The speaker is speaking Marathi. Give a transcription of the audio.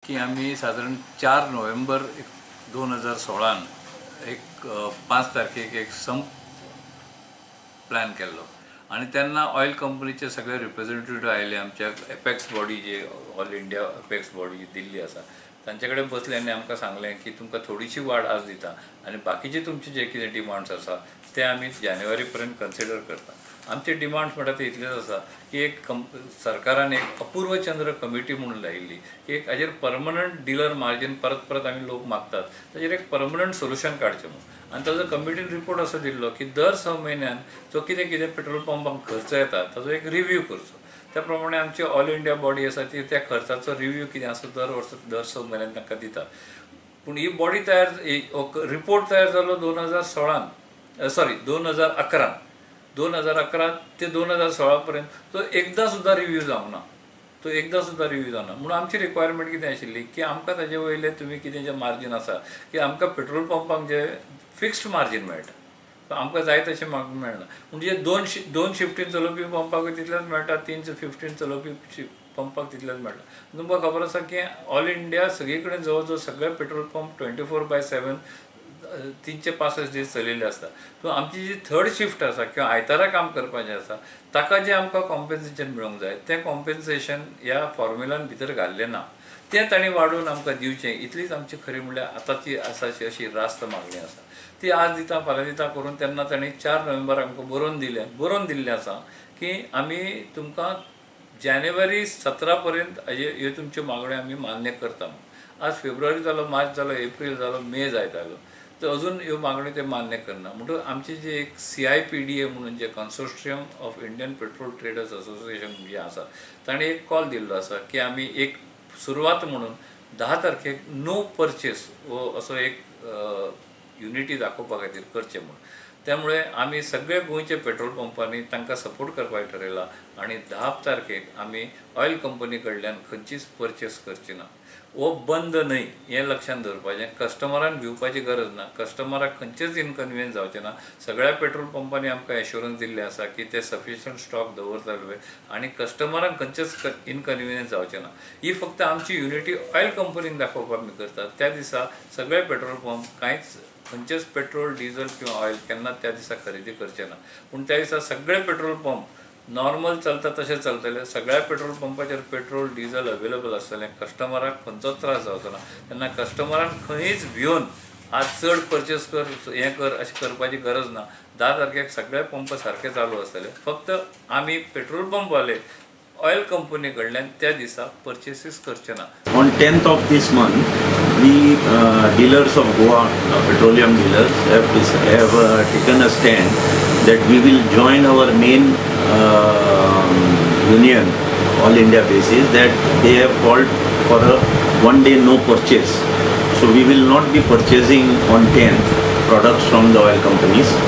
की आम्ही साधारण 4 नोव्हेंबर 2016 एक 5 तारखेक एक संप प्लॅन केल्लो आणि त्यांना ऑयल कंपनीचे सगळे रिप्रेझेंटेटिव्ह आयले आमच्या एपेक्स बॉडी जे all India apex body Delhi आसा तांचे कडेन बसले आनी आमकां सांगलें की तुमकां थोडीशी वाड आज दिता आनी बाकीचे तुमचे जे कितें डिमांड्स आसा ते आमी जानेवारी पर्यंत कन्सिडर करता. आमचे डिमांड्स म्हणटा ते इतलेच आसा की एक सरकारान एक अपूर्व चंद्र कमिटी म्हणून लायिल्ली की एक हाजेर परमनंट डिलर मार्जीन परत परत आमी लोक मागतात ताजेर एक परमनंट सोल्युशन काडचें म्हणून आनी ताजो कमिटीन रिपोर्ट असो दिल्लो की दर 6 म्हयन्यान जो कितें कितें पेट्रोल पंपाक खर्च येता ताजो एक रिव्यू करचो. त्या प्रमाणे आमची ऑल इंडिया बॉडी आसा ती त्या खर्चाचो रिव्यू कितें आसा दर वर्स दर 6 म्हयन्यान तांकां दिता. पूण ही बॉडी तयार रिपोर्ट तयार जालो 2011 ते 2016 पर्यंत तो एकदां सुद्दां रिव्यू जावंक ना. म्हणून आमची रिक्वायरमेंट कितें आशिल्ली की आमकां ताजे वयले तुमी कितें जे मार्जीन आसा की आमकां पेट्रोल पंपाक जे फिक्स्ड मार्जीन मेळटा आमकां जाय तशें मेळना. म्हणजे दोन शिफ्टीन चलोवपी पंपाक तितलेंच मेळटा, 3 शिफ्टीन चलोवपी पंपाक तितलेंच मेळटा. तुमकां खबर आसा की ऑल इंडिया सगळे कडेन जवळ जवळ सगळे पेट्रोल पंप 24/7 365 दीस चलिल्ले आसता. सो आमची जी थर्ड शिफ्ट आसा किंवा आयतारा काम करपाचें आसा ताका जें आमकां कॉम्पेन्सेशन मेळूंक जाय तें कॉम्पेन्सेशन ह्या फॉर्म्युलान भितर घाल्लें ना. तें तांणी वाडोवन आमकां दिवचें इतलीच आमची खरी म्हणल्यार आतांची आसाची अशी रास्त मागणी आसा. ती आज दिता फाल्यां दिता करून तेन्ना तांणी 4 नोव्हेंबर आमकां बरोवन दिल्लें आसा की आमी तुमकां जानेवारी 17 पर्यंत ह्यो तुमच्यो मागण्यो आमी मान्य करता. आज फेब्रुवारी जालो, मार्च जालो, एप्रील जालो, मे जायत आयलो तर अजून ह्यो मागण्यो ते मान्य करना. म्हणटून आमची जी एक CIPDA म्हणून जे consortium of Indian petrol traders association जे आसा ताणें एक कॉल दिल्लो आसा की आमी एक सुरवात म्हणून 10 तारखेक नो परचेस हो असो एक युनिटी दाखोवपा खातीर करचें म्हणून. त्यामुळे आमी सगळे गोंयचे पेट्रोल पंपांनी तांकां सपोर्ट करपाक ठरयला आनी 10 तारखेक आमी ऑयल कंपनी कडल्यान खंयचीच परचेस करची ना. वो बंद न्हय हें लक्षांत दवरपाचें. कस्टमरान भिवपाची गरज ना, कस्टमराक खंयचेच इनकन्विनियन्स जावचें ना. सगळ्या पेट्रोल पंपांनी आमकां एश्युरन्स दिल्ले आसा की ते सफिशियंट स्टॉक दवरतले आनी कस्टमराक खंयचेच इनकन्विनियन्स जावचें ना. ही फक्त आमची युनिटी ऑयल कंपनीक दाखोवपाक आमी करतात. त्या दिसा सगळे पेट्रोल पंप खंयचेच पेट्रोल डिझल किंवा ऑयल केन्ना त्या दिसा खरेदी करचे ना. पूण त्या दिसा सगळे पेट्रोल पंप नॉर्मल चलता तशें चलतले. सगळ्या पेट्रोल पंपाचेर पेट्रोल डिझल अवेलेबल आसतलें. कस्टमराक खंयचोच त्रास जावचो ना. तेन्ना कस्टमरान खंयच भिवन आज चड परचेस कर हें कर अशें करपाची गरज ना. 10 तारखेक सगळे पंप सारके चालू आसतले. फक्त आमी पेट्रोल पंपवाले ऑयल कंपनी कडल्यान त्या दिसा परचेसीस करचे ना. On 10th of this month, we dealers of Goa, petroleum dealers, have taken a stand that we will join our main union, all India basis, that they have called for a one-day no purchase. So we will not be purchasing on 10th products from the oil companies.